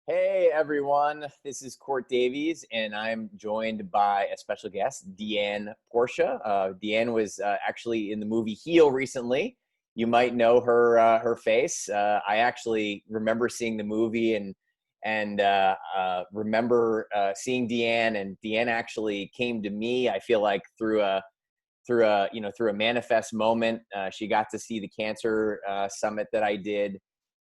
Hey everyone, this is Cort Davies, and I'm joined by a special guest, Dianne Porchia. Dianne was actually in the movie Heel recently. You might know her face. I actually remember seeing the movie and remember seeing Dianne, and Dianne actually came to me. I feel like through a manifest moment. She got to see the cancer summit that I did,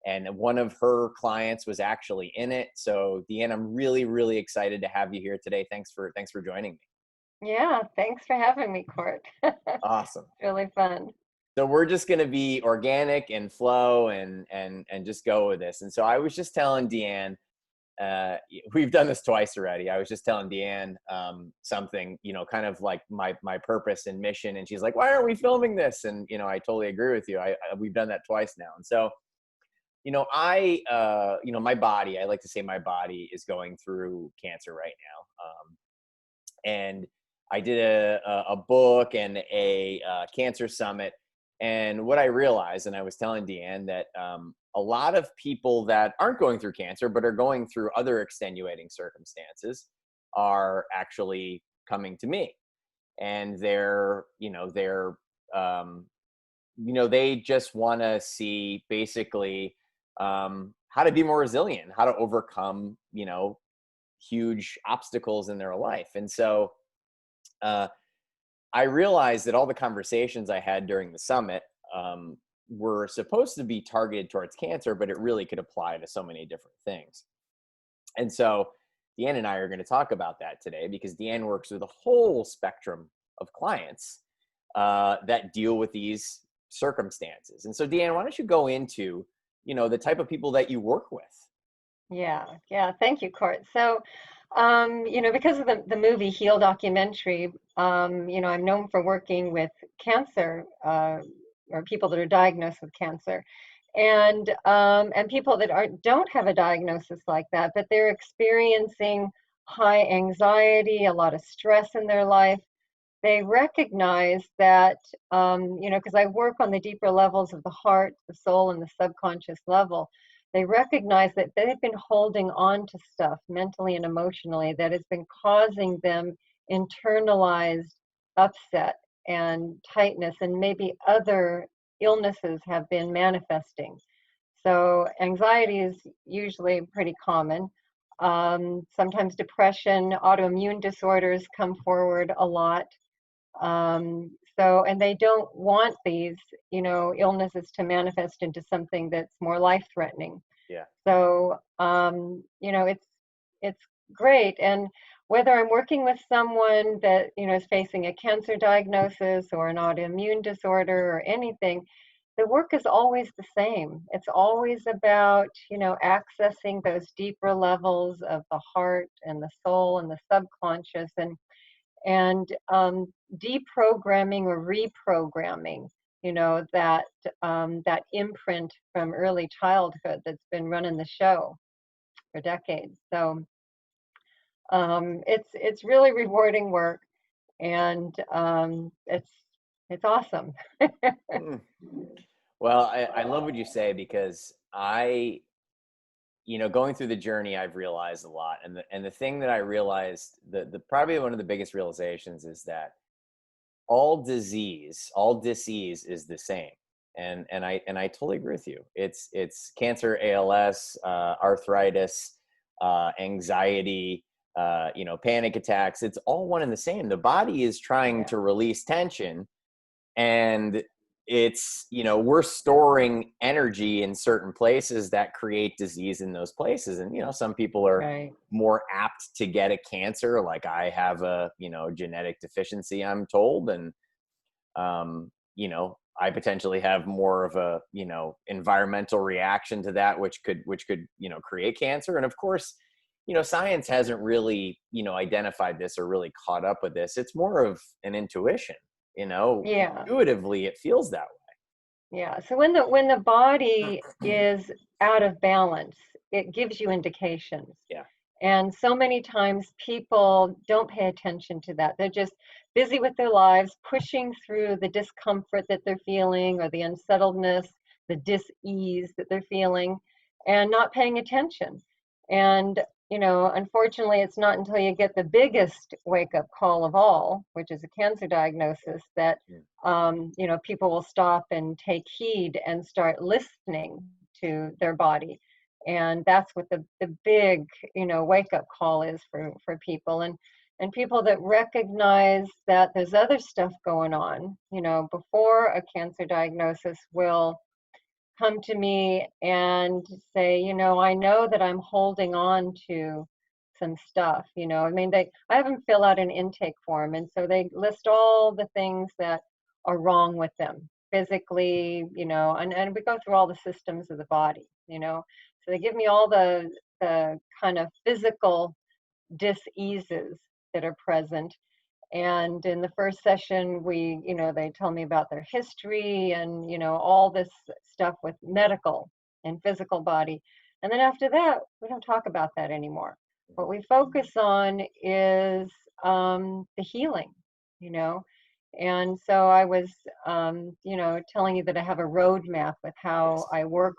and one of her clients was actually in it. So Deanne, I'm really excited to have you here today. Thanks for joining me. Yeah, thanks for having me, Court. Awesome. Really fun. So we're just going to be organic and flow and just go with this. And so I was just telling Deanne, uh, we've done this twice already. I was just telling Deanne something, kind of like my purpose and mission, and she's like, "Why aren't we filming this?" And I totally agree with you. We've done that twice now, and so my body. I like to say my body is going through cancer right now, and I did a book and a cancer summit. And what I realized, and I was telling Deanne that a lot of people that aren't going through cancer, but are going through other extenuating circumstances, are actually coming to me. And um, they just want to see basically how to be more resilient, how to overcome, huge obstacles in their life. And so uh, I realized that all the conversations I had during the summit were supposed to be targeted towards cancer, but it really could apply to so many different things. And so Deanne and I are going to talk about that today, because Deanne works with a whole spectrum of clients that deal with these circumstances. And so Deanne, why don't you go into, the type of people that you work with? Yeah. Thank you, Court. So, because of the movie Heal documentary, I'm known for working with cancer, or people that are diagnosed with cancer, and people that don't have a diagnosis like that, but they're experiencing high anxiety, a lot of stress in their life. They recognize that, because I work on the deeper levels of the heart, the soul, and the subconscious level. They recognize that they've been holding on to stuff mentally and emotionally that has been causing them internalized upset and tightness, and maybe other illnesses have been manifesting. So, anxiety is usually pretty common. Sometimes depression, autoimmune disorders come forward a lot. And they don't want these, illnesses to manifest into something that's more life-threatening. Yeah. So, it's great. And whether I'm working with someone that, is facing a cancer diagnosis or an autoimmune disorder or anything, the work is always the same. It's always about, accessing those deeper levels of the heart and the soul and the subconscious, and deprogramming or reprogramming, that imprint from early childhood that's been running the show for decades. So it's really rewarding work, and it's awesome. Mm. Well, I love what you say, because going through the journey, I've realized a lot. And the thing that I realized, the probably one of the biggest realizations, is that all disease is the same. And I totally agree with you. It's cancer, ALS, arthritis, anxiety, panic attacks. It's all one and the same. The body is trying Yeah. to release tension, and we're storing energy in certain places that create disease in those places. And some people are Right. more apt to get a cancer, like I have a genetic deficiency, I'm told. And I potentially have more of a environmental reaction to that, which could create cancer. And of course, science hasn't really identified this or really caught up with this. It's more of an intuition. Yeah. Intuitively it feels that Yeah. So when the body is out of balance, it gives you indications. way. Yeah. And so many times people don't pay attention to that. They're just busy with their lives, pushing through the discomfort that they're feeling, or the unsettledness, the dis-ease that they're feeling, and not paying attention. And, unfortunately, it's not until you get the biggest wake up call of all, which is a cancer diagnosis, that, Mm. people will stop and take heed and start listening to their body. And that's what the big, wake up call is for people. And people that recognize that there's other stuff going on, before a cancer diagnosis will come to me and say, I know that I'm holding on to some stuff, I mean, I have them fill out an intake form, and so they list all the things that are wrong with them physically, and we go through all the systems of the body, so they give me all the kind of physical dis-eases that are present. And in the first session, they tell me about their history and, all this stuff with medical and physical body. And then after that, we don't talk about that anymore. What we focus on is the healing, you know. And so I was, telling you that I have a roadmap with how Yes. I work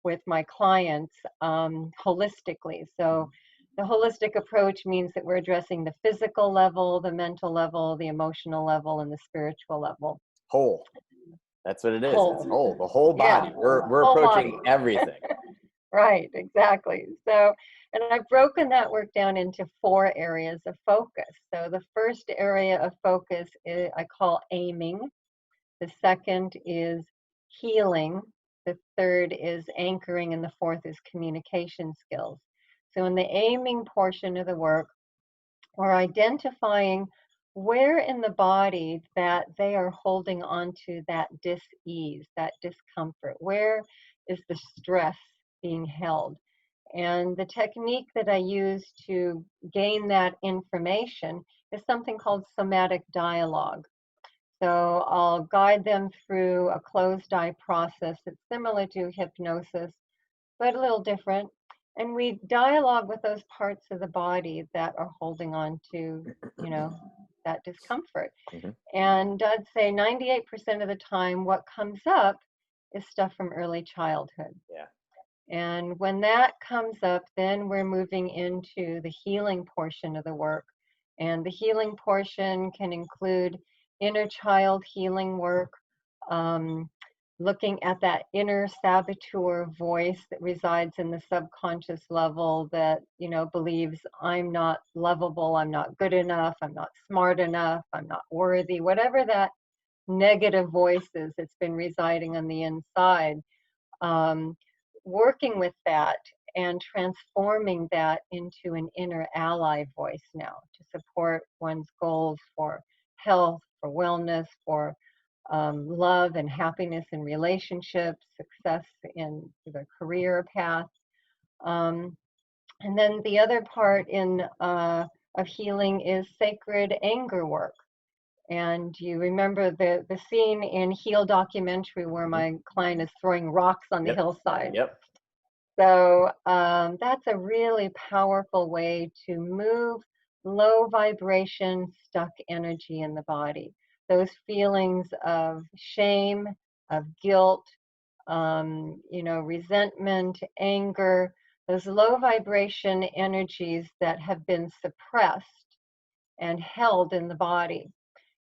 with my clients holistically. Mhm. So the holistic approach means that we're addressing the physical level, the mental level, the emotional level, and the spiritual level. Whole. That's what it is. It's Whole. whole, the whole Yeah, body. We're whole body. approaching everything. Right, exactly. So, and I've broken that work down into 4 areas of focus. So the first area of focus I call aiming. The second is healing. The third is anchoring, and the fourth is communication skills. So in the aiming portion of the work, or identifying where in the body that they are holding on to that dis-ease, that discomfort. Where is the stress being held? And the technique that I use to gain that information is something called somatic dialogue. So I'll guide them through a closed eye process that's similar to hypnosis, but a little different. And we dialogue with those parts of the body that are holding on to, that discomfort. Mhm. And I'd say 98% of the time, what comes up is stuff from early childhood. Yeah. And when that comes up, then we're moving into the healing portion of the work. And the healing portion can include inner child healing work, um, looking at that inner saboteur voice that resides in the subconscious level that, believes I'm not lovable, I'm not good enough, I'm not smart enough, I'm not worthy, whatever that negative voice is that's been residing on the inside. um, Working with that and transforming that into an inner ally voice now to support one's goals for health, for wellness, for love and happiness in relationships, success in the career path. Um, and then the other part of healing is sacred anger work. And you remember the scene in Heal documentary where Mhm. my client is throwing rocks on the Yep. hillside. Yep. So that's a really powerful way to move low vibration, stuck energy in the body. Those feelings of shame, of guilt, resentment, anger, those low vibration energies that have been suppressed and held in the body.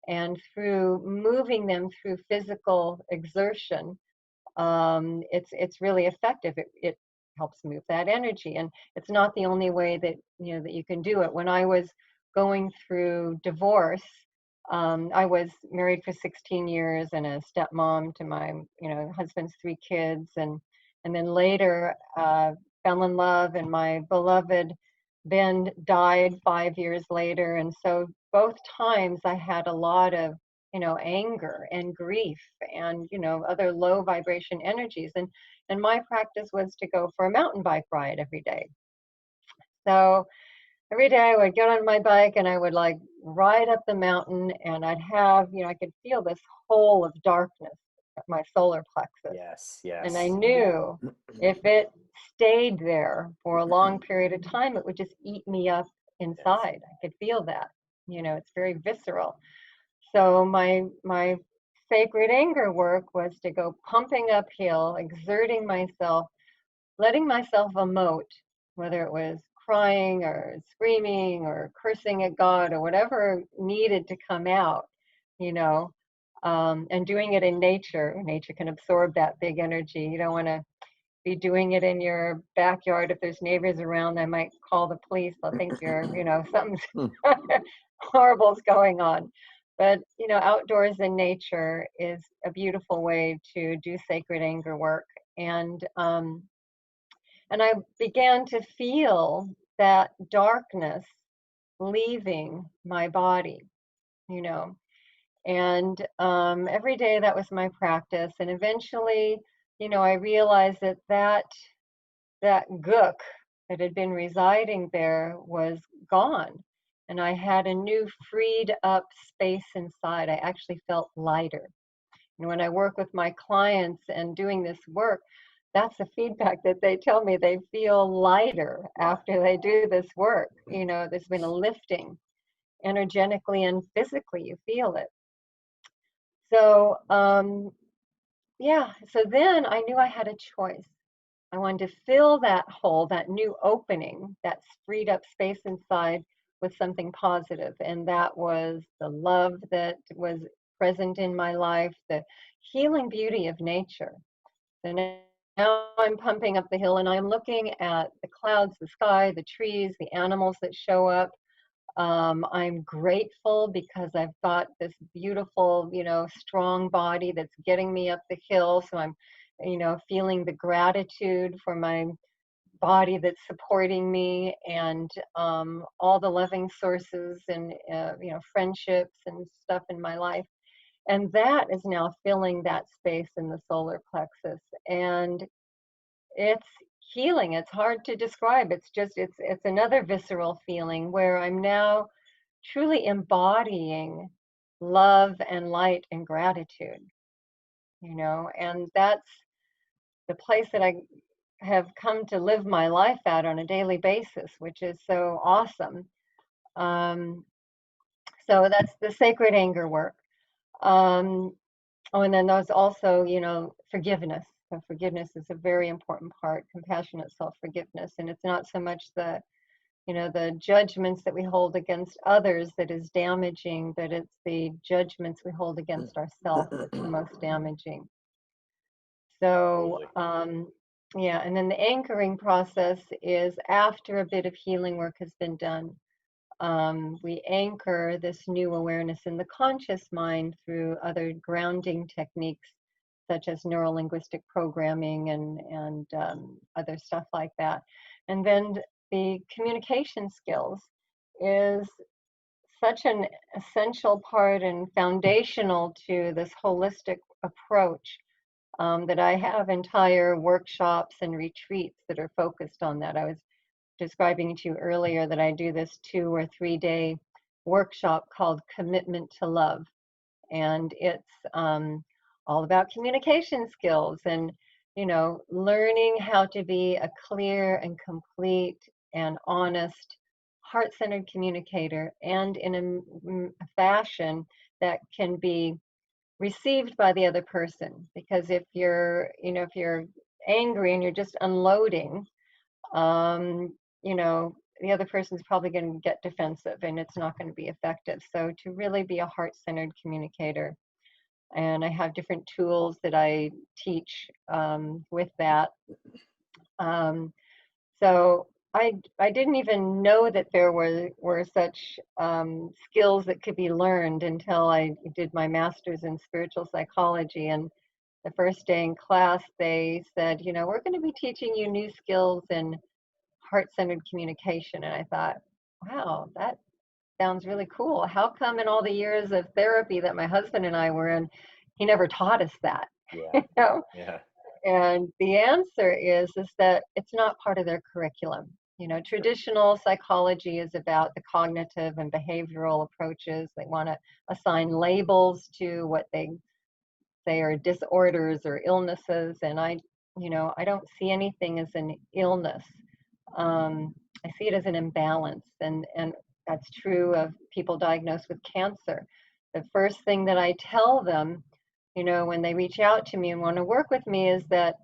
And through moving them through physical exertion, it's really effective. It helps move that energy, and it's not the only way that that you can do it. When I was going through divorce, I was married for 16 years and a stepmom to my husband's 3 kids, and then later fell in love, and my beloved Ben died 5 years later, and so both times I had a lot of anger and grief and other low vibration energies, and my practice was to go for a mountain bike ride every day. So every day I would get on my bike and I would like ride up the mountain, and I'd have I could feel this hole of darkness at my solar plexus, Yes. and I Yes. knew if it stayed there for a long period of time, it would just eat me up Yes. inside. I could feel that. It's very visceral. So my sacred anger work was to go pumping uphill, exerting myself, letting myself emote, whether it was crying or screaming or cursing at God or whatever needed to come out, you know, and doing it in nature. Nature can absorb that big energy. You don't want to be doing it in your backyard. If there's neighbors around, they might call the police. They'll think you're, something's Hmm. horrible's going on. But, outdoors in nature is a beautiful way to do sacred anger work. And I began to feel that darkness leaving my body, you know. And every day that was my practice. And eventually, I realized that gook that had been residing there was gone. And I had a new freed up space inside. I actually felt lighter. And when I work with my clients and doing this work, that's the feedback that they tell me. They feel lighter Wow. after they do this work. There's been a lifting energetically and physically, you feel it. So, yeah, so then I knew I had a choice. I wanted to fill that hole, that new opening, that freed up space inside with something positive. And that was the love that was present in my life, the healing beauty of nature. So now I'm pumping up the hill and I'm looking at the clouds, the sky, the trees, the animals that show up. I'm grateful because I've got this beautiful, strong body that's getting me up the hill. So I'm, feeling the gratitude for my body that's supporting me and all the loving sources and, friendships and stuff in my life. And that is now filling that space in the solar plexus. And it's healing. It's hard to describe. It's another visceral feeling where I'm now truly embodying love and light and gratitude, and that's the place that I have come to live my life at on a daily basis, which is so awesome. Um, so that's the sacred anger work. Um, oh, and then there's also, forgiveness. So forgiveness is a very important part, compassionate self-forgiveness. And it's not so much the judgments that we hold against others that is damaging, but it's the judgments we hold against ourselves that's the most damaging. So, Totally. yeah, and then the anchoring process is after a bit of healing work has been done. We anchor this new awareness in the conscious mind through other grounding techniques, such as neurolinguistic programming and other stuff like that. And then the communication skills is such an essential part and foundational to this holistic approach that I have entire workshops and retreats that are focused on that. I was describing to you earlier that I do this 2 or 3 day workshop called Commitment to Love. And it's all about communication skills and, learning how to be a clear and complete and honest, heart centered communicator and in a fashion that can be received by the other person. Because if you're angry and you're just unloading, you know, the other person's probably going to get defensive and it's not going to be effective. So to really be a heart-centered communicator, and I have different tools that I teach with that. Um, so I didn't even know that there were such skills that could be learned until I did my master's in spiritual psychology. And the first day in class, they said, we're going to be teaching you new skills in heart-centered communication. And I thought, wow, that sounds really cool. How come in all the years of therapy that my husband and I were in, he never taught us that? Yeah. you know? Yeah. And the answer is that it's not part of their curriculum. Traditional psychology is about the cognitive and behavioral approaches. They want to assign labels to what they say are disorders or illnesses, and I don't see anything as an illness. I see it as an imbalance, and that's true of people diagnosed with cancer. The first thing that I tell them, when they reach out to me and want to work with me, is that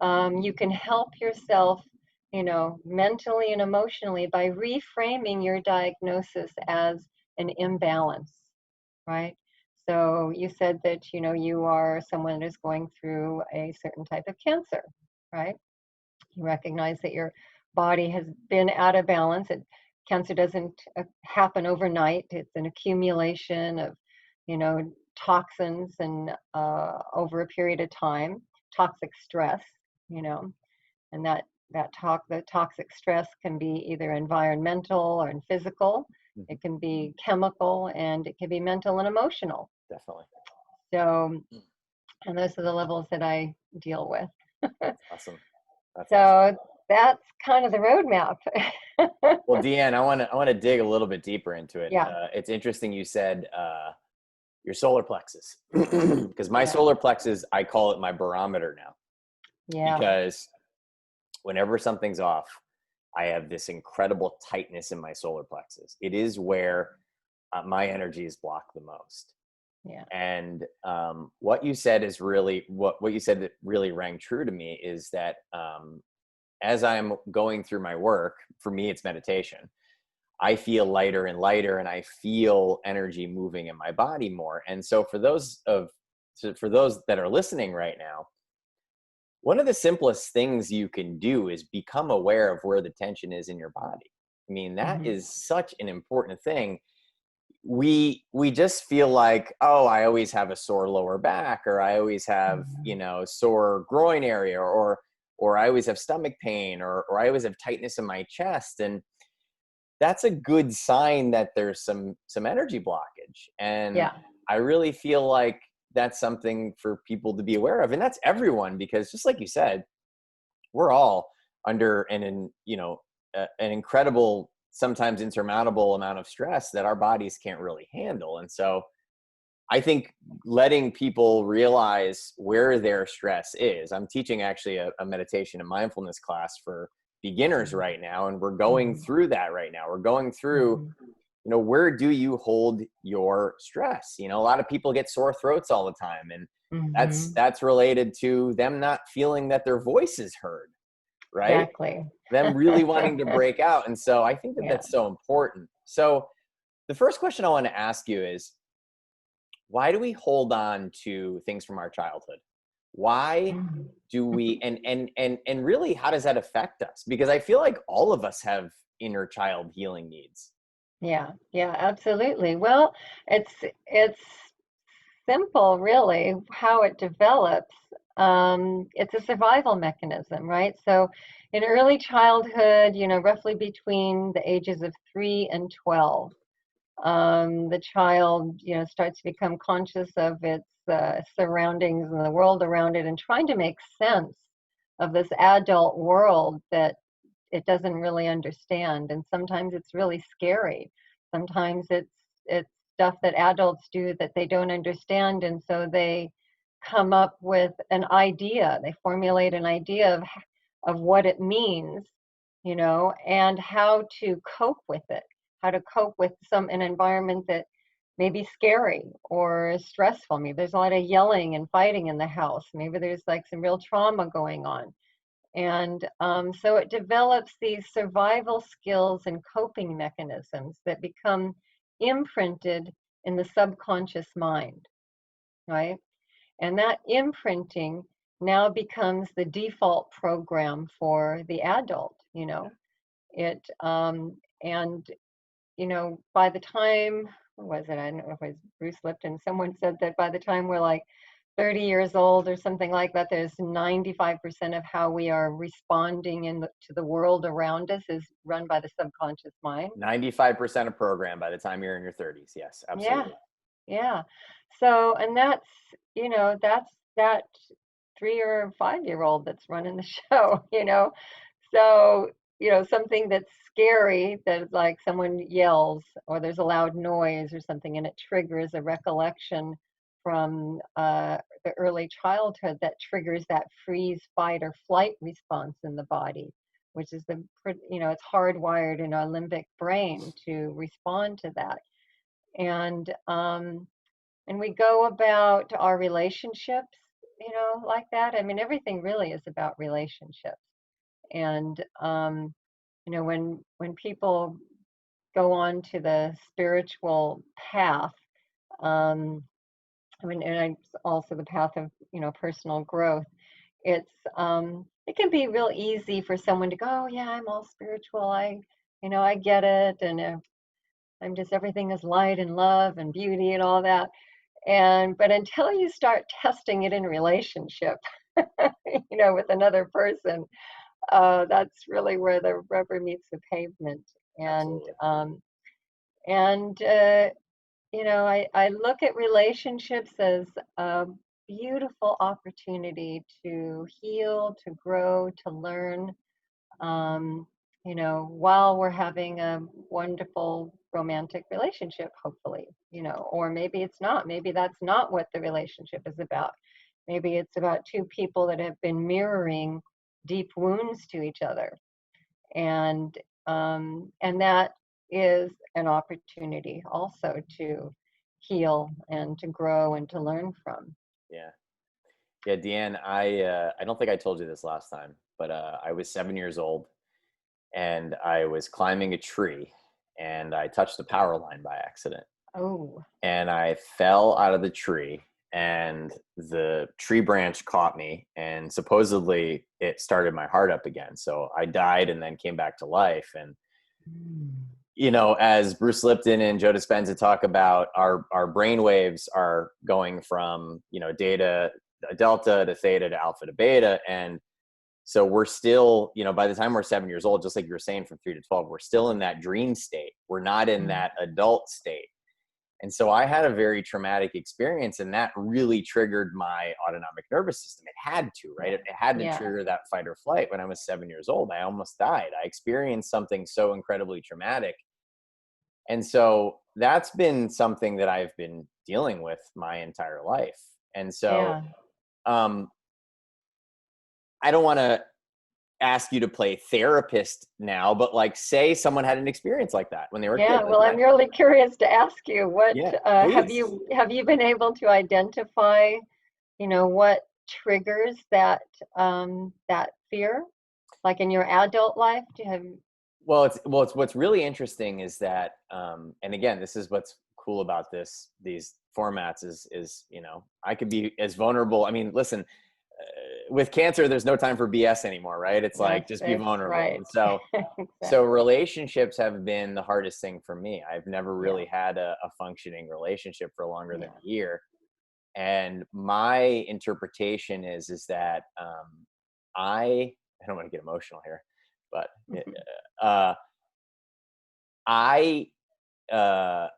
you can help yourself mentally and emotionally by reframing your diagnosis as an imbalance, right? So you said that, you are someone that is going through a certain type of cancer, right? You recognize that your body has been out of balance. Cancer doesn't happen overnight. It's an accumulation of, toxins and over a period of time, toxic stress, you know, and the toxic stress can be either environmental or physical. Mhm. It can be chemical, and it can be mental and emotional. Definitely. So, and those are the levels that I deal with. That's awesome. That's awesome. So that's kind of the roadmap. Well, Deanne, I want to dig a little bit deeper into it. Yeah, It's interesting you said your solar plexus, because my yeah, solar plexus, I call it my barometer now, yeah. because whenever something's off, I have this incredible tightness in my solar plexus. It is where my energy is blocked the most. Yeah. And what you said is really what you said that really rang true to me is that as I'm going through my work, for me, it's meditation. I feel lighter and lighter, and I feel energy moving in my body more. And so for those that are listening right now, one of the simplest things you can do is become aware of where the tension is in your body. I mean, that Hmm. is such an important thing. We just feel like, oh, I always have a sore lower back, or I always have, Hmm. sore groin area, or I always have stomach pain, or I always have tightness in my chest. And that's a good sign that there's some energy blockage. And Yeah. I really feel like that's something for people to be aware of. And that's everyone, because just like you said, we're all under an incredible, sometimes insurmountable amount of stress that our bodies can't really handle. And so I think letting people realize where their stress is. I'm teaching actually a meditation and mindfulness class for beginners Hmm. right now, and we're going Hmm. through that right now. We're going through, Hmm. where do you hold your stress? A lot of people get sore throats all the time, and that's Hmm. that's related to them not feeling that their voice is heard, right? Exactly. Them really wanting to break out. And so I think that Yeah. that's so important. So the first question I want to ask you is, why do we hold on to things from our childhood? Why Mhm. do we, and really, how does that affect us? Because I feel like all of us have inner child healing needs. Yeah, yeah, absolutely. Well, it's simple, really, how it develops. It's a survival mechanism, right? So, in early childhood, roughly between the ages of 3 and 12, the child, starts to become conscious of its surroundings and the world around it, and trying to make sense of this adult world that it doesn't really understand. And sometimes it's really scary. Sometimes it's stuff that adults do that they don't understand, and so they come up with an idea. They formulate an idea of what it means, and how to cope with it, how to cope with an environment that may be scary or stressful. Maybe there's a lot of yelling and fighting in the house. Maybe there's like some real trauma going on. And so it develops these survival skills and coping mechanisms that become imprinted in the subconscious mind, right? And that imprinting now becomes the default program for the adult, It and by the time, what was it? I don't know if it was Bruce Lipton. Someone said that by the time we're like 30 years old or something like that, there's 95% of how we are responding to the world around us is run by the subconscious mind. 95% of program by the time you're in your 30s. Yes, Yeah, absolutely. yeah. So, and that's that 3 or 5 year old that's running the show, So, something that's scary, that like someone yells or there's a loud noise or something, and it triggers a recollection from the early childhood that triggers that freeze, fight, or flight response in the body, which is it's hardwired in our limbic brain to respond to that. And we go about our relationships, like that. I mean, everything really is about relationships. And when people go on to the spiritual path, um, and also the path of personal growth. It can be real easy for someone to go, oh, yeah, I'm all spiritual. I get it, and I'm just everything is light and love and beauty and all that. And but until you start testing it in relationship, with another person, that's really where the rubber meets the pavement. And Absolutely. and I look at relationships as a beautiful opportunity to heal, to grow, to learn, while we're having a wonderful romantic relationship, hopefully, or maybe it's not. Maybe that's not what the relationship is about. Maybe it's about two people that have been mirroring deep wounds to each other. And that is an opportunity also to heal and to grow and to learn from. Yeah. Yeah, Deanne, I don't think I told you this last time, but I was 7 years old and I was climbing a tree and I touched the power line by accident. Oh. And I fell out of the tree and the tree branch caught me and supposedly it started my heart up again. So I died and then came back to life. And Mm. as Bruce Lipton and Joe Dispenza talk about, our brain waves are going from, delta to theta to alpha to beta. And so we're still, by the time we're 7 years old, just like you were saying, from 3 to 12, we're still in that dream state. We're not in Mm. that adult state. And so I had a very traumatic experience, and that really triggered my autonomic nervous system. It had to, right? Yeah. It had to Yeah. trigger that fight or flight. When I was 7 years old, I almost died. I experienced something so incredibly traumatic. And so that's been something that I've been dealing with my entire life. And so Yeah. um, I don't want to ask you to play therapist now, but like, say someone had an experience like that when they were a kid. Yeah. Like, Well, I'm really curious to ask you, what yeah, have please. you been able to identify, what triggers that fear, like in your adult life? Do you have? Well, it's what's really interesting is that, and again, this is what's cool about these formats is I could be as vulnerable. I mean, listen, with cancer, there's no time for BS anymore, right? It's like just be That's vulnerable. right. And so Exactly. relationships have been the hardest thing for me. I've never Yeah. really had a functioning relationship for longer than Yeah. a year. And my interpretation is that I don't want to get emotional here, but uh, I uh,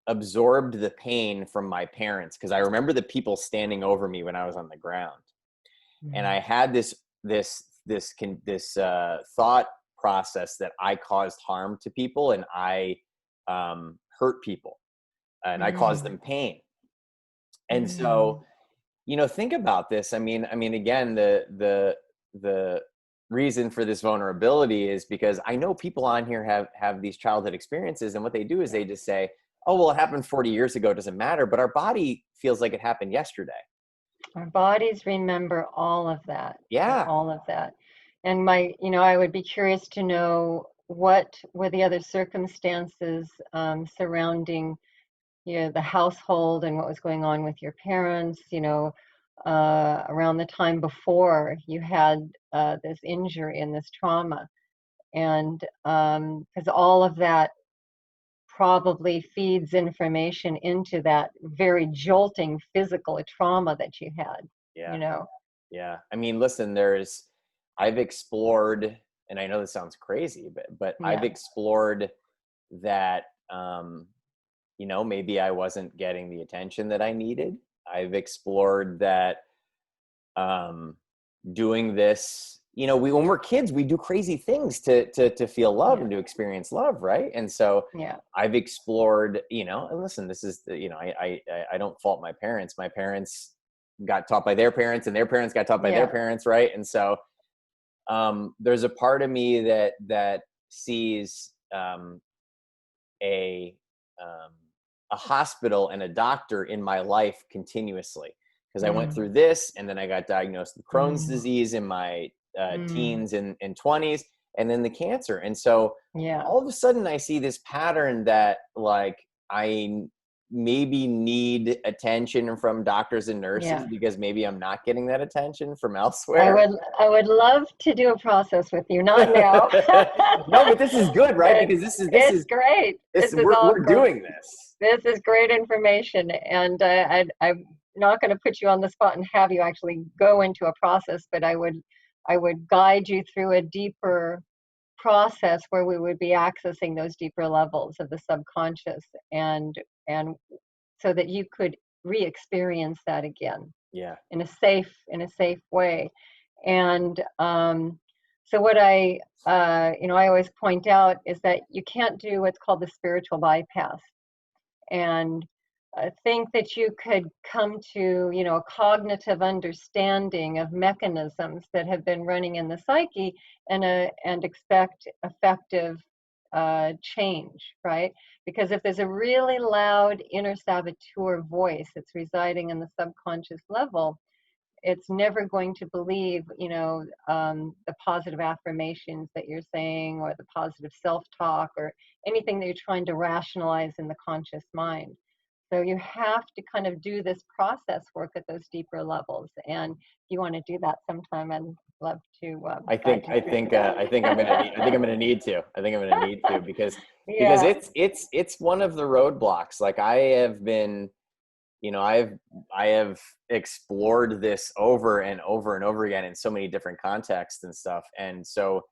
absorbed the pain from my parents because I remember the people standing over me when I was on the ground, and I Mm. had this thought process that I caused harm to people and I hurt people and I caused Mm. them pain. And so, Mm. think about this. I mean, again, the reason for this vulnerability is because I know people on here have these childhood experiences, and what they do is Yeah. they just say, "Oh, well, it happened 40 years ago. It doesn't matter." But our body feels like it happened yesterday. Our bodies remember all of that, Yeah, all of that. And I would be curious to know what were the other circumstances surrounding, the household and what was going on with your parents, around the time before you had this injury and this trauma. And because all of that probably feeds information into that very jolting physical trauma that you had, you yeah, know. yeah. I mean, listen, I've explored, and I know this sounds crazy, but I've Yeah. explored that. Maybe I wasn't getting the attention that I needed. I've explored that um, doing this, when we're kids, we do crazy things to feel love Yeah. and to experience love, right? And so Yeah. I've explored, and listen, this is I don't fault my parents. My parents got taught by their parents, and their parents got taught by their Yeah. parents, right? And so there's a part of me that sees a um, a hospital and a doctor in my life continuously because I went Mm. through this and then I got diagnosed with Crohn's Mm. disease in my Mm, teens and 20s, and then the cancer. And so yeah. all of a sudden I see this pattern that like I maybe need attention from doctors and nurses Yeah. because maybe I'm not getting that attention from I elsewhere. would I would love to do a process with you, not now. No, but this is good, right? But Because this it's is great. this This is we're all we're great. doing this. This is great information, and I'm not going to put you on the spot and have you actually go into a process, but I would guide you through a deeper process where we would be accessing those deeper levels of the subconscious, and so that you could re-experience that again Yeah. in a safe way. And so what I always point out is that you can't do what's called the spiritual bypass and think that you could come to, a cognitive understanding of mechanisms that have been running in the psyche and expect effective change, right? Because if there's a really loud inner saboteur voice that's residing in the subconscious level, it's never going to believe, the positive affirmations that you're saying or the positive self-talk or anything that you're trying to rationalize in the conscious mind. So you have to kind of do this process work at those deeper levels. And if you want to do that sometime, I'd love to I guide think you I through think I think I'm gonna need I think I'm that. gonna need to. I think I'm gonna need to because Yeah. it's one of the roadblocks. Like I have been, I have explored this over and over and over again in so many different contexts and stuff. And so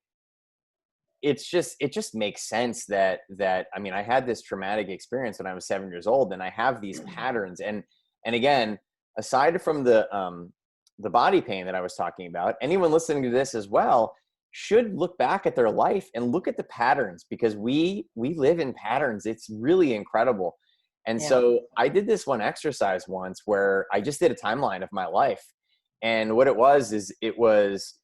it just makes sense that I mean I had this traumatic experience when I was 7 years old, and I have these patterns. And again, aside from the body pain that I was talking about, anyone listening to this as well should look back at their life and look at the patterns, because we live in patterns. It's really incredible. And Yeah. so I did this one exercise once where I just did a timeline of my life. And what it was is it was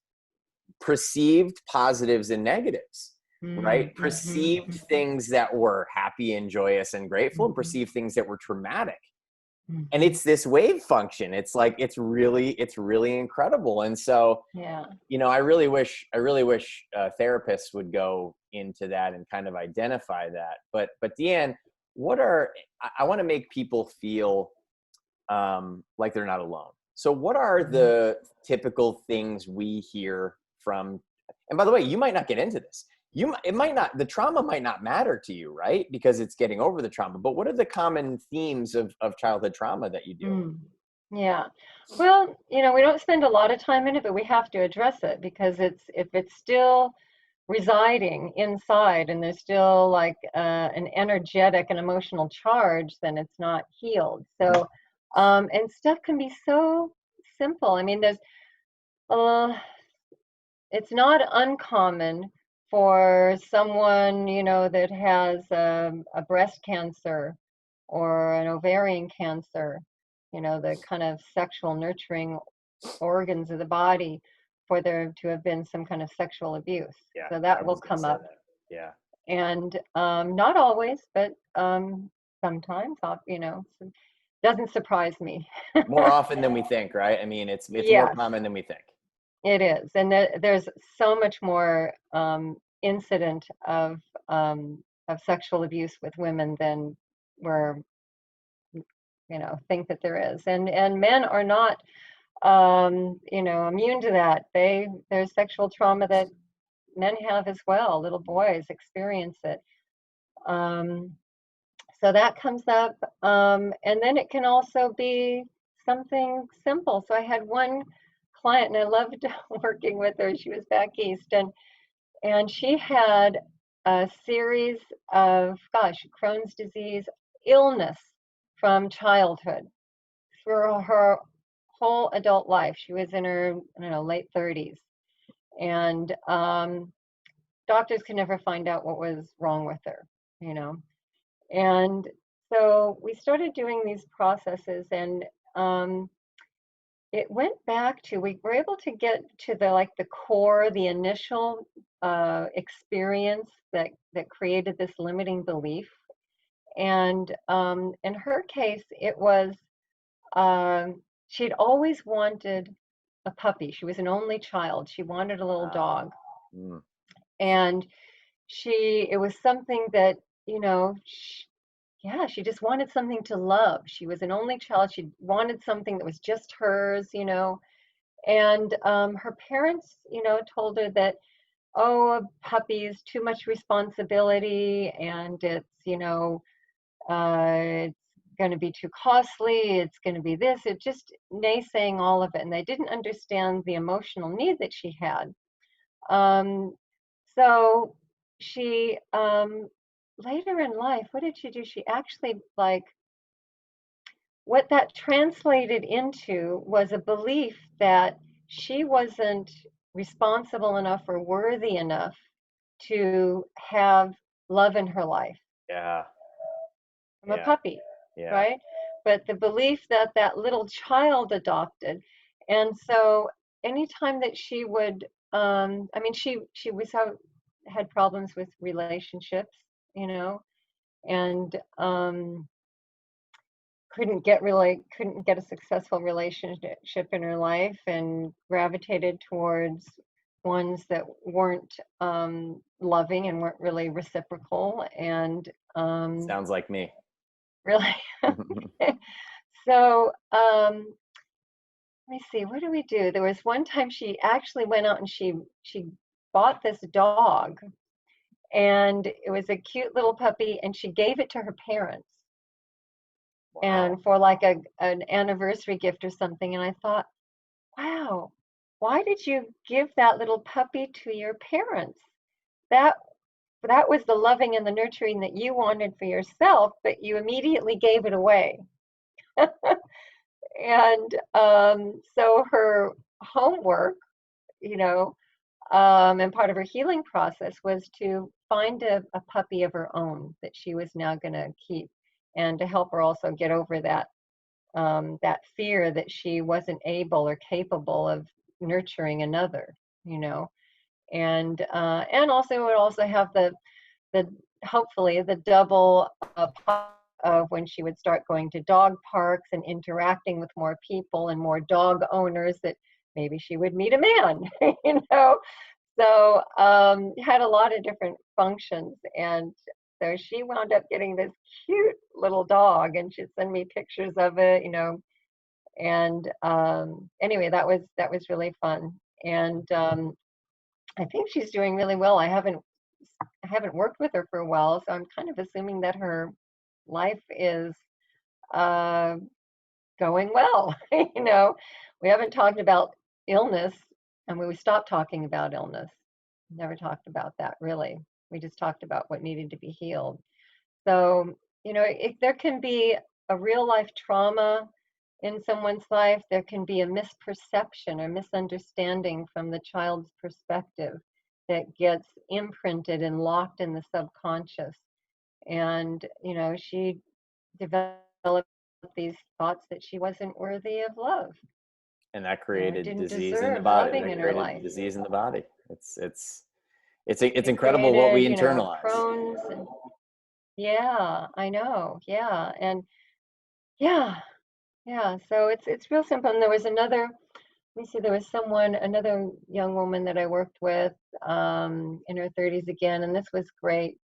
perceived positives and negatives, right? Perceived things that were happy and joyous and grateful, and perceived things that were traumatic. And Mhm. it's this wave function. It's like it's really incredible. And so, Yeah. I really wish therapists would go into that and kind of identify that. But Deanne, I want to make people feel like they're not alone. So, what are Mhm. the typical things we hear from? And by the way, you might not get into this. It might not. The trauma might not matter to you, right? Because it's getting over the trauma. But what are the common themes of childhood trauma that you deal with? Mm. Yeah. Well, we don't spend a lot of time in it, but we have to address it because if it's still residing inside and there's still like an energetic and emotional charge, then it's not healed. So, and stuff can be so simple. I mean, uh, it's not uncommon for someone, that has a breast cancer or an ovarian cancer, the kind of sexual nurturing organs of the body, for there to have been some kind of sexual abuse. Yeah, So I that will was going to come say up. that. Yeah, And not always, but sometimes, doesn't surprise me. more often than we think, right? I mean, it's more Yes, common than we think. it is. And there's so much more incident of sexual abuse with women than we're, think that there is. And men are not, immune to that. There's sexual trauma that men have as well. Little boys experience it. Um, so that comes up. And then it can also be something simple. So I had one client and I loved working with her. She was back east and she had a series of, gosh, Crohn's disease illness from childhood through her whole adult life. She was in her, I don't know, late 30s. And doctors could never find out what was wrong with her, you know. And so we started doing these processes, and it went back to, we were able to get to the core, the initial experience that created this limiting belief. And in her case, it was she'd always wanted a puppy. She was an only child. She wanted a little Wow. dog. Mm. And it was something that, you know, yeah, she just wanted something to love. She was an only child. She wanted something that was just hers, you know. And her parents, you know, told her that, oh, a puppy is too much responsibility and it's, you know, it's going to be too costly. It's going to be this. It just naysaying all of it. And they didn't understand the emotional need that she had. Um, so she, later in life, what did she do? She actually, like, what that translated into was a belief that she wasn't responsible enough or worthy enough to have love in her life Yeah. from a Yeah. puppy, Yeah. right? But the belief that that little child adopted. And so anytime that she would, I mean, she was had problems with relationships, you know, and couldn't get a successful relationship in her life and gravitated towards ones that weren't loving and weren't really reciprocal and Sounds like me. really. So let me see, what do we do? There was one time she actually went out and she bought this dog, and it was a cute little puppy, and she gave it to her parents Wow. and for like an anniversary gift or something. And I thought, wow, why did you give that little puppy to your parents? That that was the loving and the nurturing that you wanted for yourself, but you immediately gave it away. And so her homework, you know, and part of her healing process was to find a puppy of her own that she was now going to keep, and to help her also get over that fear that she wasn't able or capable of nurturing another, you know, and also it would also have the hopefully the double of when she would start going to dog parks and interacting with more people and more dog owners, that maybe she would meet a man, you know. So had a lot of different functions, and so she wound up getting this cute little dog, and she'd send me pictures of it, you know. And anyway, that was really fun, and I think she's doing really well. I haven't worked with her for a while, so I'm kind of assuming that her life is uh, going well. You know, we haven't talked about illness. I mean, we stopped talking about illness. Never talked about that really. We just talked about what needed to be healed. So, you know, if there can be a real life trauma in someone's life, there can be a misperception or misunderstanding from the child's perspective that gets imprinted and locked in the subconscious. And, you know, she developed these thoughts that she wasn't worthy of love, And that you know, created didn't disease in the deserve body. loving That in her created life. disease in the body. It's It incredible what we created, you know, a internalize. Crohn's. And yeah, I know. Yeah. And yeah, yeah. So it's real simple. And there was another, let me see, there was another young woman that I worked with in her 30s again, and this was great.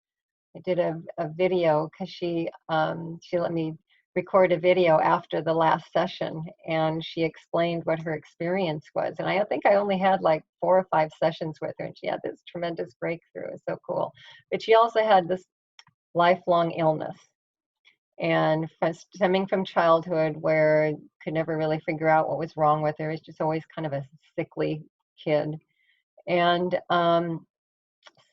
I did a video because she let me record a video after the last session, and she explained what her experience was. And I think I only had like 4 or 5 sessions with her, and she had this tremendous breakthrough. It was so cool. But she also had this lifelong illness, and stemming from childhood, where could never really figure out what was wrong with her. It's just always kind of a sickly kid. And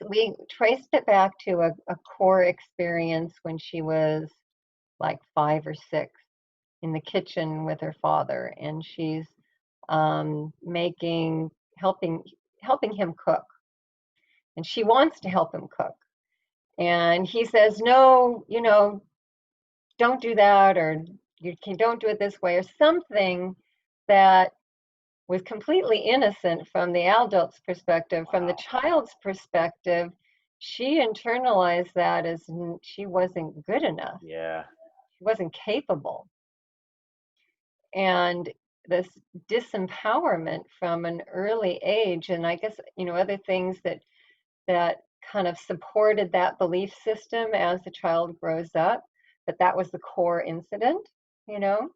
we traced it back to a core experience when she was like 5 or 6 in the kitchen with her father, and she's making helping him cook, and she wants to help him cook, and he says, no, you know, don't do that, or don't do it this way, or something that was completely innocent from the adult's perspective. From the Wow. child's perspective, she internalized that as she wasn't good enough. Yeah. She wasn't capable. And this disempowerment from an early age. And I guess, other things that kind of supported that belief system as the child grows up. But that was the core incident, you know,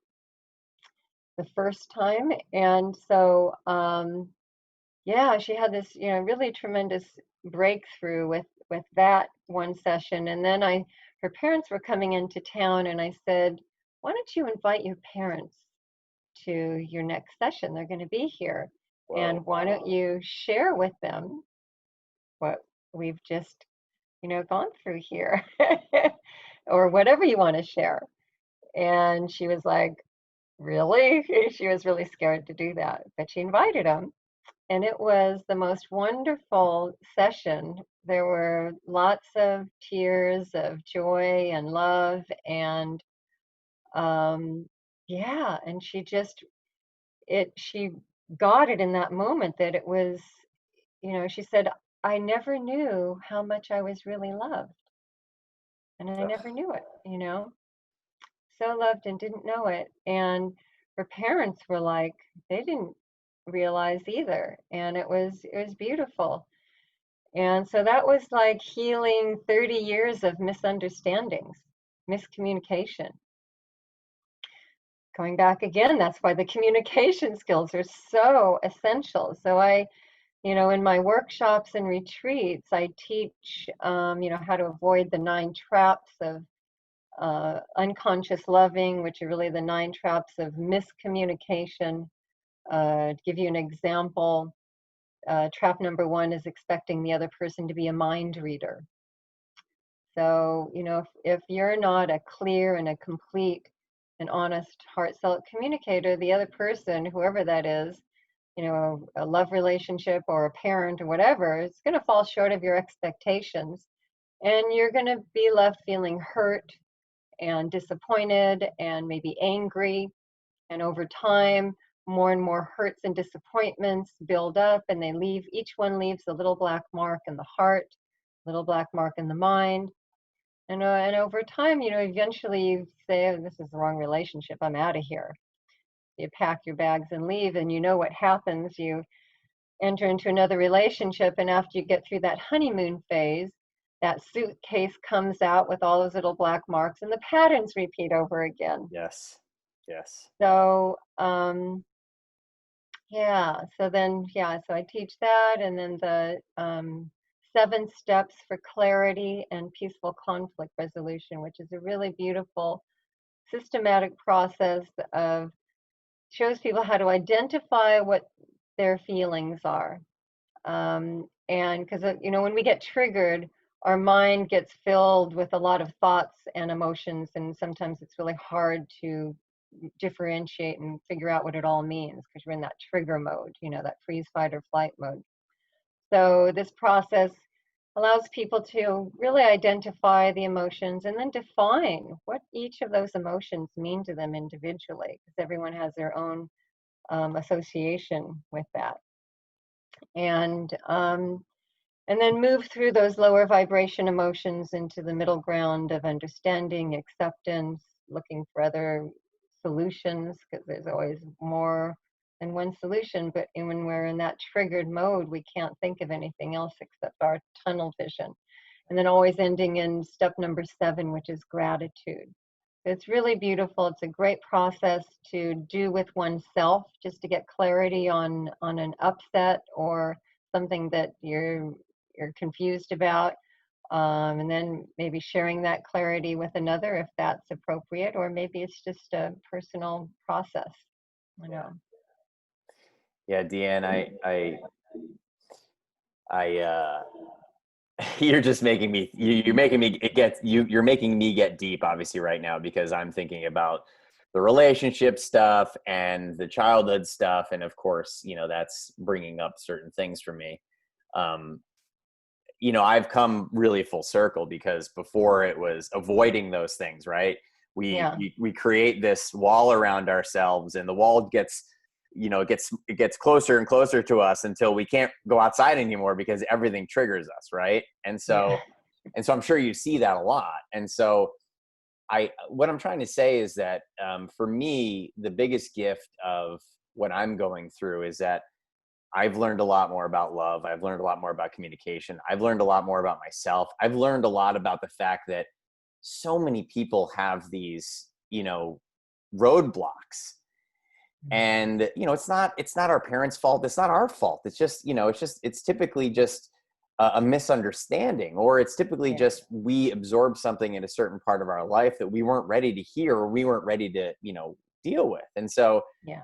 the first time. And so, yeah, she had this, really tremendous breakthrough with that one session. And then her parents were coming into town, and I said, "Why don't you invite your parents to your next session? They're going to be here, Whoa. and why don't you share with them what we've just, gone through here, or whatever you want to share." And she was like, "Really?" She was really scared to do that, but she invited them. And it was the most wonderful session. There were lots of tears of joy and love, and um, yeah, and she got it in that moment that it was, she said, "I never knew how much I was really loved, and I Ugh. never knew it, so loved and didn't know it." And her parents were like, they didn't realize either, and it was beautiful. And so that was like healing 30 years of misunderstandings, miscommunication. Going back again, that's why the communication skills are so essential. So in my workshops and retreats, I teach, how to avoid the 9 traps of unconscious loving, which are really the 9 traps of miscommunication. To give you an example, trap number 1 is expecting the other person to be a mind reader. So, if you're not a clear and a complete and honest, heartfelt communicator, the other person, whoever that is, a love relationship or a parent or whatever, it's going to fall short of your expectations. And you're going to be left feeling hurt and disappointed and maybe angry. And over time, more and more hurts and disappointments build up, and each one leaves a little black mark in the heart, little black mark in the mind. And over time, eventually you say, "Oh, this is the wrong relationship. I'm out of here." You pack your bags and leave, and you know what happens. You enter into another relationship, and after you get through that honeymoon phase, that suitcase comes out with all those little black marks, and the patterns repeat over again. Yes. Yes. So, yeah, so I teach that, and then the 7 steps for clarity and peaceful conflict resolution, which is a really beautiful systematic process of shows people how to identify what their feelings are. And because, when we get triggered, our mind gets filled with a lot of thoughts and emotions, and sometimes it's really hard to differentiate and figure out what it all means because you're in that trigger mode, that freeze, fight, or flight mode. So this process allows people to really identify the emotions and then define what each of those emotions mean to them individually, because everyone has their own association with that. And then move through those lower vibration emotions into the middle ground of understanding, acceptance, looking for other solutions, because there's always more than one solution. But when we're in that triggered mode, we can't think of anything else except our tunnel vision. And then always ending in step number 7, which is gratitude. It's really beautiful. It's a great process to do with oneself, just to get clarity on an upset or something that you're confused about, and then maybe sharing that clarity with another if that's appropriate, or maybe it's just a personal process. You Yeah. know. Yeah, Deanne, I you're just making me you're making me it gets you're making me get deep obviously right now, because I'm thinking about the relationship stuff and the childhood stuff, and of course, that's bringing up certain things for me. um I've come really full circle, because before it was avoiding those things, right? we Yeah. we, we create this wall around ourselves, and the wall gets, it gets closer and closer to us until we can't go outside anymore because everything triggers us, right? and Yeah. so and so I'm sure you see that a lot. And so what I'm trying to say is that, for me, the biggest gift of what I'm going through is that I've learned a lot more about love. I've learned a lot more about communication. I've learned a lot more about myself. I've learned a lot about the fact that so many people have these, roadblocks. And, it's not our parents' fault. It's not our fault. It's just, it's typically just a misunderstanding, or it's typically Yeah. just we absorb something in a certain part of our life that we weren't ready to hear, or we weren't ready to, deal with. And so, Yeah.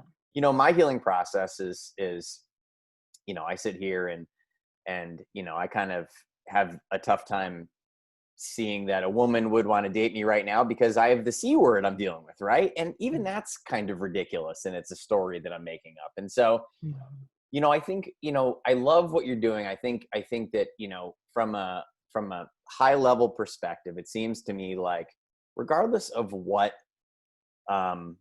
my healing process is, I sit here and, I kind of have a tough time seeing that a woman would want to date me right now because I have the C word I'm dealing with, right? And even that's kind of ridiculous, and it's a story that I'm making up. And so, Mhm. I think, I love what you're doing. I think that, from a high level perspective, it seems to me like regardless of what um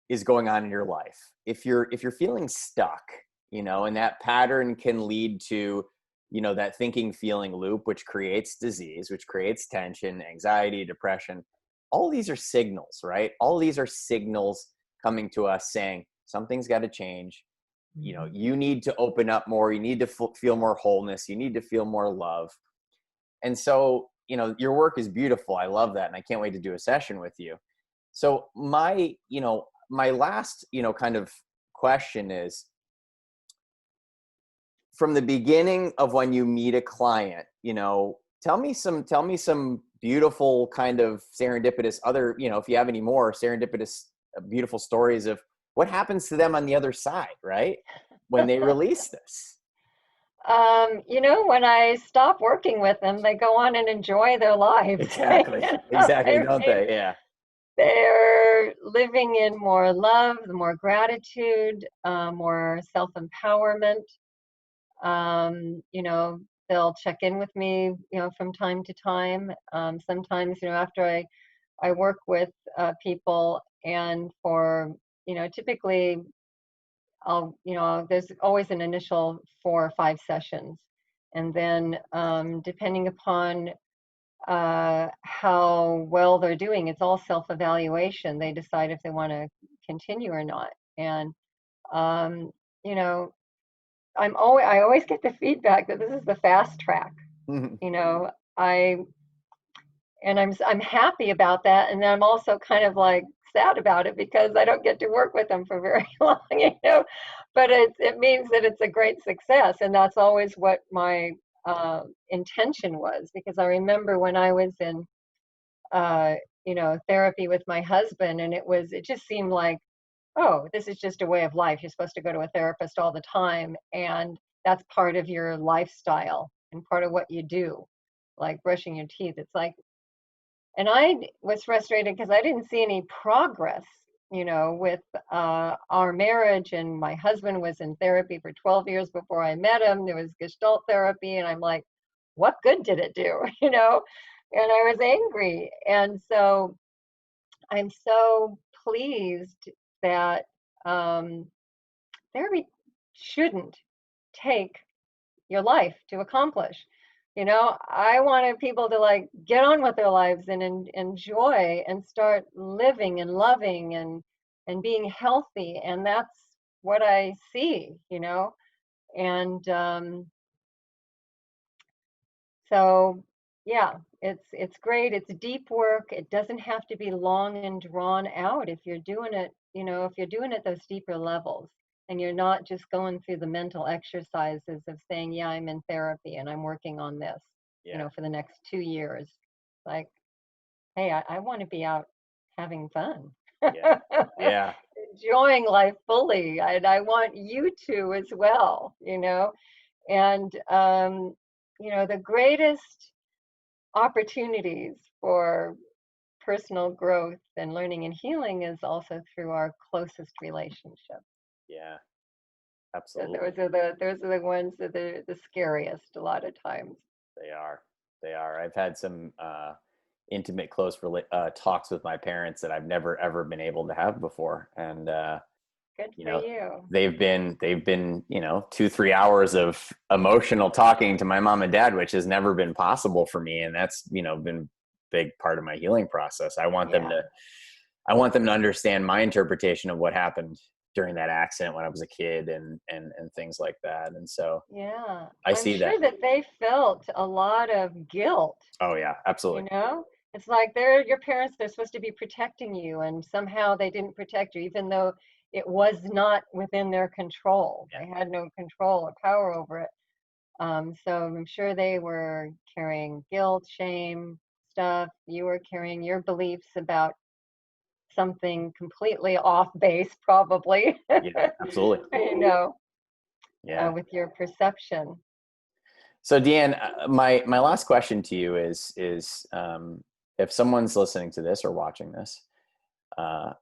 is going on in your life, if you're feeling stuck, and that pattern can lead to, that thinking feeling loop, which creates disease, which creates tension, anxiety, depression. All these are signals, right? All these are signals coming to us saying something's got to change. Mhm. You need to open up more. You need to feel more wholeness. You need to feel more love. And so, your work is beautiful. I love that, and I can't wait to do a session with you. So my last, kind of question is, from the beginning of when you meet a client, tell me some beautiful kind of serendipitous other, if you have any more serendipitous, beautiful stories of what happens to them on the other side, right? When they release this. When I stop working with them, they go on and enjoy their lives. Exactly. Exactly. I Don't mean, they? Yeah. they're living in more love, more gratitude, more self-empowerment. They'll check in with me, from time to time. Sometimes, after I work with people, and typically there's always an initial 4 or 5 sessions. And then, depending upon how well they're doing, it's all self-evaluation. They decide if they want to continue or not. And, um, you know, I always get the feedback that this is the fast track. You know, I I'm happy about that, and I'm also kind of like sad about it because I don't get to work with them for very long. But it means that it's a great success, and that's always what my intention was. Because I remember when I was in therapy with my husband, and it just seemed like, oh, this is just a way of life. You're supposed to go to a therapist all the time, and that's part of your lifestyle and part of what you do, like brushing your teeth. It's like, and was frustrated because I didn't see any progress, with our marriage. And my husband was in therapy for 12 years before I met him. There was Gestalt therapy, and I'm like, what good did it do? And I was angry. And so I'm so pleased that um, therapy shouldn't take your life to accomplish. I wanted people to like get on with their lives and enjoy and start living and loving and being healthy, and that's what I see. And so yeah, it's great. It's deep work. It doesn't have to be long and drawn out if you're doing it, if you're doing it those deeper levels, and you're not just going through the mental exercises of saying, yeah, I'm in therapy and I'm working on this, Yeah. for the next 2 years. Like, hey, I want to be out having fun. Yeah. Yeah. Enjoying life fully. And I want you to as well. And the greatest opportunities for personal growth and learning and healing is also through our closest relationships. Yeah. So Absolutely. those are the ones that are the scariest a lot of times. They are. They are. I've had some intimate, close talks with my parents that I've never ever been able to have before, and Good you for know, you. they've been 2-3 hours of emotional talking to my mom and dad, which has never been possible for me, and that's been a big part of my healing process. I want them Yeah. to understand my interpretation of what happened, during that accident when I was a kid, and things like that. And so Yeah, I I'm see that. sure that they felt a lot of guilt, Oh yeah, absolutely. you know? It's like they're your parents, they're supposed to be protecting you, and somehow they didn't protect you, even though it was not within their control. Yeah. They had no control or power over it. So I'm sure they were carrying guilt, shame, stuff. You were carrying your beliefs about something completely off base, probably, Yeah, absolutely. you know, Yeah. with your perception. So Deanne, my last question to you is if someone's listening to this or watching this, uh,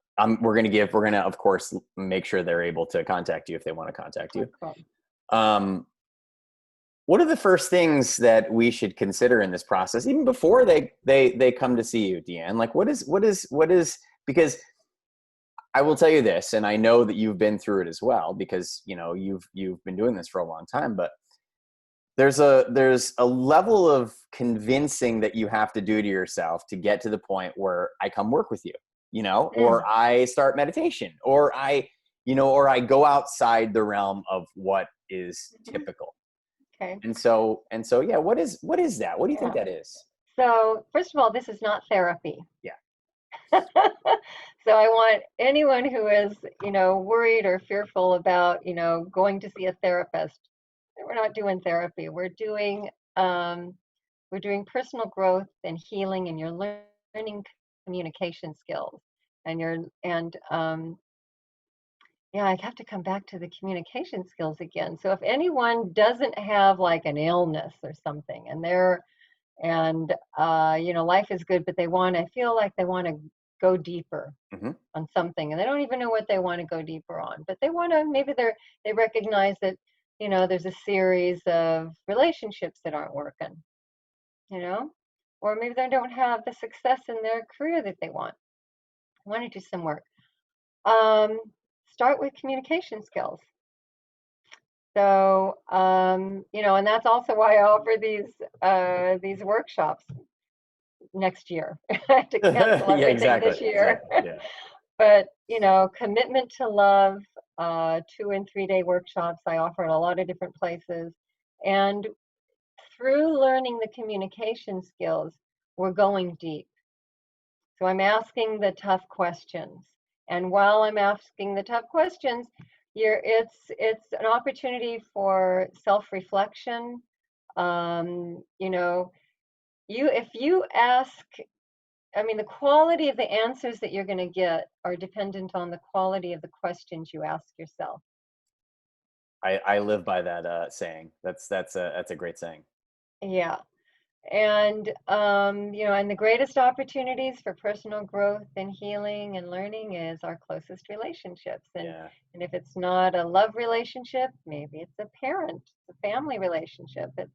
we're gonna of course make sure they're able to contact you if they want to contact Oh, you. cool. Um, what are the first things that we should consider in this process, even before they come to see you, Deanne? Like, what is because I will tell you this, and I know that you've been through it as well, because you've been doing this for a long time, but there's a level of convincing that you have to do to yourself to get to the point where I come work with you, or Mm, I start meditation, or I go outside the realm of what is mhm. typical. Okay. And so yeah, what is that? What do you think Yeah. that is? So, first of all, this is not therapy. Yeah. So I want anyone who is, worried or fearful about, going to see a therapist. We're not doing therapy. Um, we're doing personal growth and healing, and you're learning communication skills. And yeah, I have to come back to the communication skills again. So if anyone doesn't have like an illness or something, life is good, but I feel like they want to go deeper Hmm. on something, and they don't even know what they want to go deeper on, but maybe they recognize that, there's a series of relationships that aren't working, you know, or maybe they don't have the success in their career that they want to do some work. Um, Start with communication skills. So, and that's also why I offer these workshops next year. I had to cancel Yeah, everything exactly, this year. exactly. Yeah. But, commitment to love, 2 and 3 day workshops I offer in a lot of different places. And through learning the communication skills, we're going deep. So I'm asking the tough questions. And while I'm asking the tough questions, it's an opportunity for self-reflection. You know, if you ask, I mean, the quality of the answers that you're going to get are dependent on the quality of the questions you ask yourself. I live by that saying. That's a great saying. Yeah. And the greatest opportunities for personal growth and healing and learning is our closest relationships. And Yeah. and if it's not a love relationship, maybe it's a parent, it's a family relationship. It's,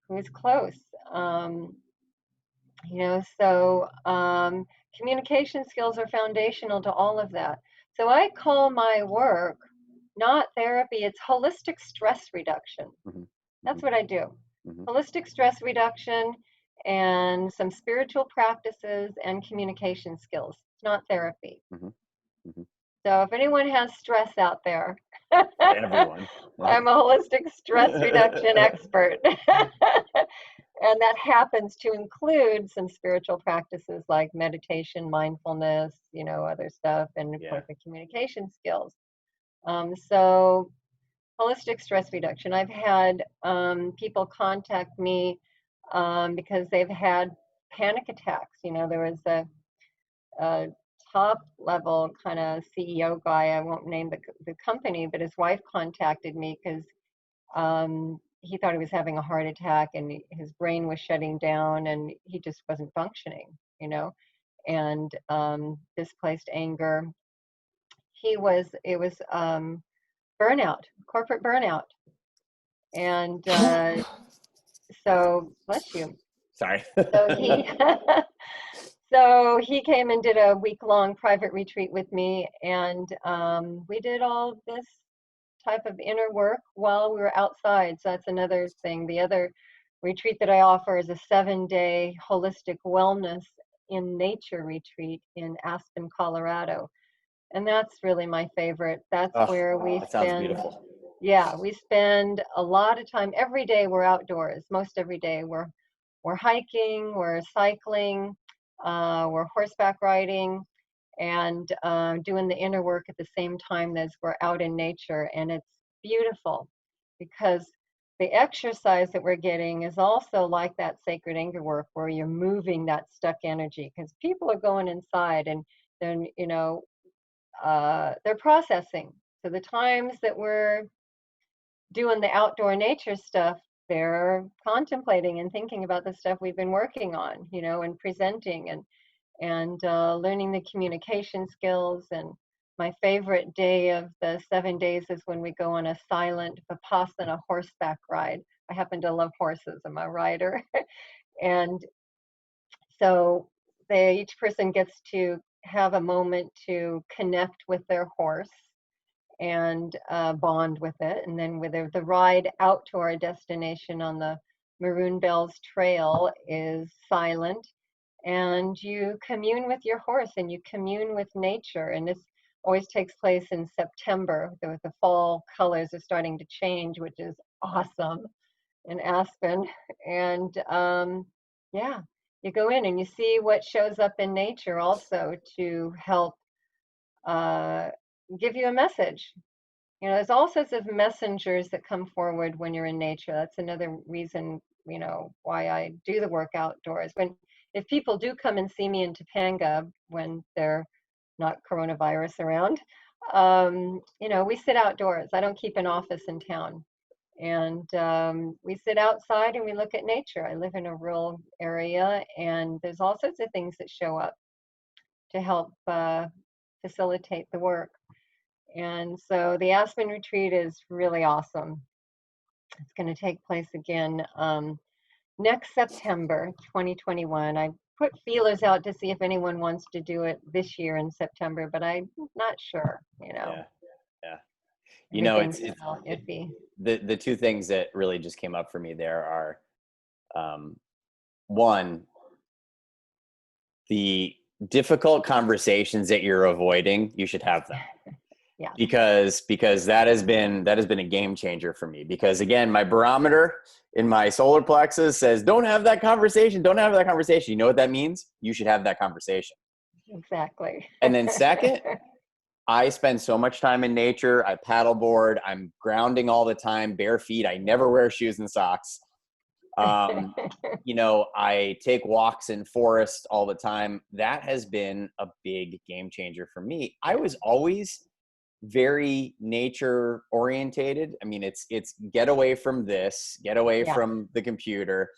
who's close. Um, so communication skills are foundational to all of that. So I call my work not therapy, it's holistic stress reduction. Hmm. That's Hmm. what I do. Hmm. Holistic stress reduction and some spiritual practices and communication skills. It's not therapy. Hmm. Hmm. So if anyone has stress out there, Everyone. I'm a holistic stress reduction expert. And that happens to include some spiritual practices like meditation, mindfulness, other stuff, and of Yeah. course the communication skills. So holistic stress reduction. I've had people contact me because they've had panic attacks. There was a top level kind of CEO guy. I won't name the company, but his wife contacted me because he thought he was having a heart attack and his brain was shutting down and he just wasn't functioning, and displaced anger. It was burnout, corporate burnout. And so, bless you. Sorry. So he so he came and did a week-long private retreat with me, and we did all this type of inner work while we were outside. So that's another thing. The other retreat that I offer is a 7-day holistic wellness in nature retreat in Aspen, Colorado. And that's really my favorite. That's Oh, where we that sounds spend, beautiful. yeah, we spend a lot of time. Every day we're outdoors. Most every day we're hiking, we're cycling, we're horseback riding, and doing the inner work at the same time as we're out in nature. And it's beautiful because the exercise that we're getting is also like that sacred anger work where you're moving that stuck energy, because people are going inside and then, they're processing. So the times that we're doing the outdoor nature stuff, they're contemplating and thinking about the stuff we've been working on, and presenting and learning the communication skills. And my favorite day of the 7 days is when we go on a silent Vipassana horseback ride. I happen to love horses. I'm a rider. And so each person gets to have a moment to connect with their horse and bond with it. And then with the ride out to our destination on the Maroon Bells Trail is silent, and you commune with your horse and you commune with nature. And this always takes place in September. The fall colors are starting to change, which is awesome in Aspen. And yeah, you go in and you see what shows up in nature also to help uh, give you a message. There's all sorts of messengers that come forward when you're in nature. That's another reason, why I do the work outdoors. If people do come and see me in Topanga when they're not coronavirus around, we sit outdoors. I don't keep an office in town. And we sit outside and we look at nature. I live in a rural area, and there's all sorts of things that show up to help facilitate the work. And so the Aspen retreat is really awesome. It's going to take place again next September 2021. I put feelers out to see if anyone wants to do it this year in September, but I'm not sure. Yeah, yeah. Everything's It's still iffy. the two things that really just came up for me there are, one, the difficult conversations that you're avoiding, you should have them. Yeah. Because that has been a game changer for me. Because again, my barometer in my solar plexus says, don't have that conversation. Don't have that conversation. You know what that means? You should have that conversation. Exactly. And then second, I spend so much time in nature. I paddleboard. I'm grounding all the time, bare feet. I never wear shoes and socks. Um, I take walks in forest all the time. That has been a big game changer for me. I Yeah. was always very nature orientated. I mean, it's get away from this, get away Yeah. from the computer.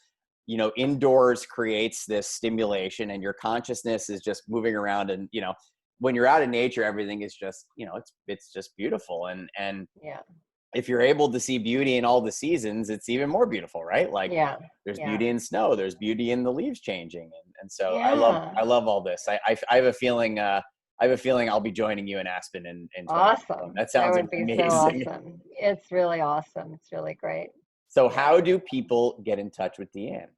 Indoors creates this stimulation, and your consciousness is just moving around. And when you're out in nature, everything is just it's just beautiful. And Yeah. if you're able to see beauty in all the seasons, it's even more beautiful, right? Like Yeah. there's Yeah. beauty in snow, there's beauty in the leaves changing, and so I love Yeah. I love all this. I have a feeling I'll be joining you in Aspen in 2021. Awesome. That That sounds would be so amazing. awesome. It's really awesome. It's really great. So Yeah. how do people get in touch with Dianne?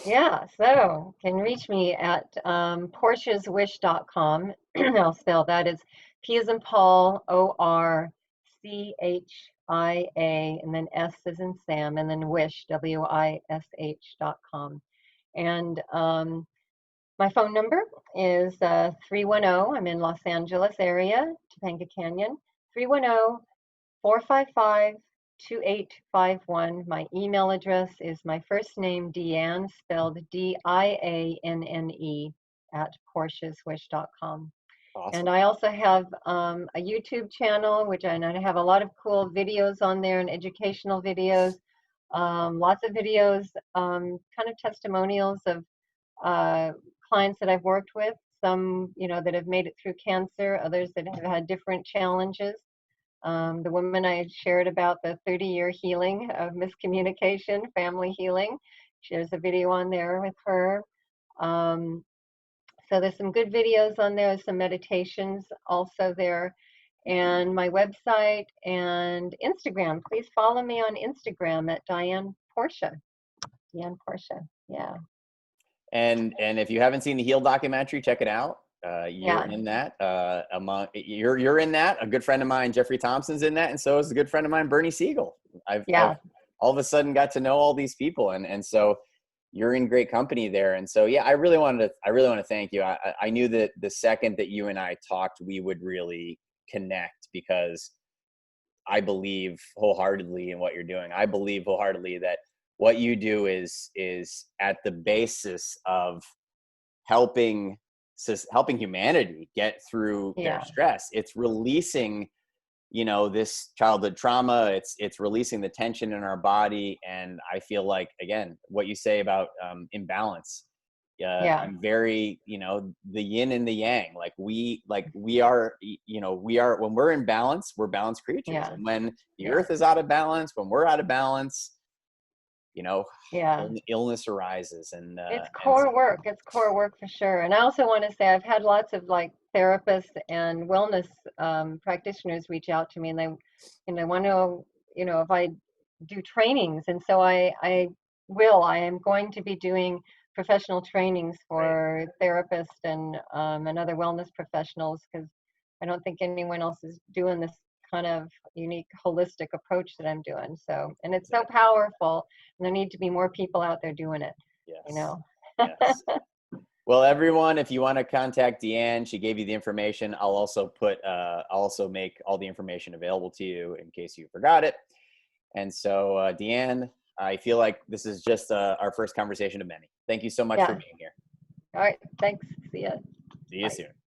Yeah, so can reach me at portiaswish.com. I'll spell that as P as in Paul, Orchia, and then S as in Sam, and then wish, wish.com. And my phone number is 310, I'm in Los Angeles area, Topanga Canyon, 310 455 2851. My email address is my first name, Dianne, spelled Dianne, at portiaswish.com. And Awesome. I also have a YouTube channel, and I have a lot of cool videos on there and educational videos, lots of videos, kind of testimonials of uh, clients that I've worked with, some, that have made it through cancer, others that have had different challenges. The woman I had shared about the 30-year healing of miscommunication, family healing, there's a video on there with her. So there's some good videos on there, some meditations also there, and my website and Instagram. Please follow me on Instagram at Dianne Porchia. Dianne Porchia, yeah. And if you haven't seen the Heal documentary, check it out. You're Yeah. in that. You're in that. A good friend of mine, Jeffrey Thompson's in that, and so is a good friend of mine, Bernie Siegel. I've Yeah. all of a sudden got to know all these people, and so you're in great company there. And so yeah, I really want to thank you. I knew that the second that you and I talked, we would really connect, because I believe wholeheartedly in what you're doing. I believe wholeheartedly that what you do is at the basis of helping helping humanity get through their Yeah. stress. It's releasing, this childhood trauma. It's releasing the tension in our body. And I feel like, again, what you say about imbalance, Yeah. I'm very, the yin and the yang. We are, we are, when we're in balance, we're balanced creatures. Yeah. And when the Yeah. earth is out of balance, when we're out of balance, you know Yeah. illness arises. It's And so core work. It's core work for sure. And I also want to say I've had lots of like therapists and wellness practitioners reach out to me, and they want to know, if I do trainings. And so I am going to be doing professional trainings right, for therapists and other wellness professionals, because I don't think anyone else is doing this kind of unique holistic approach that I'm doing. So, and it's so exactly. powerful, and there need to be more people out there doing it you Yes, know. yes. Well, everyone, if you want to contact Dianne, she gave you the information. I'll also make all the information available to you in case you forgot it. And so, Dianne, I feel like this is just our first conversation of many. Thank you so much for Yeah. being here. All right. Thanks. See ya. See you Bye. soon.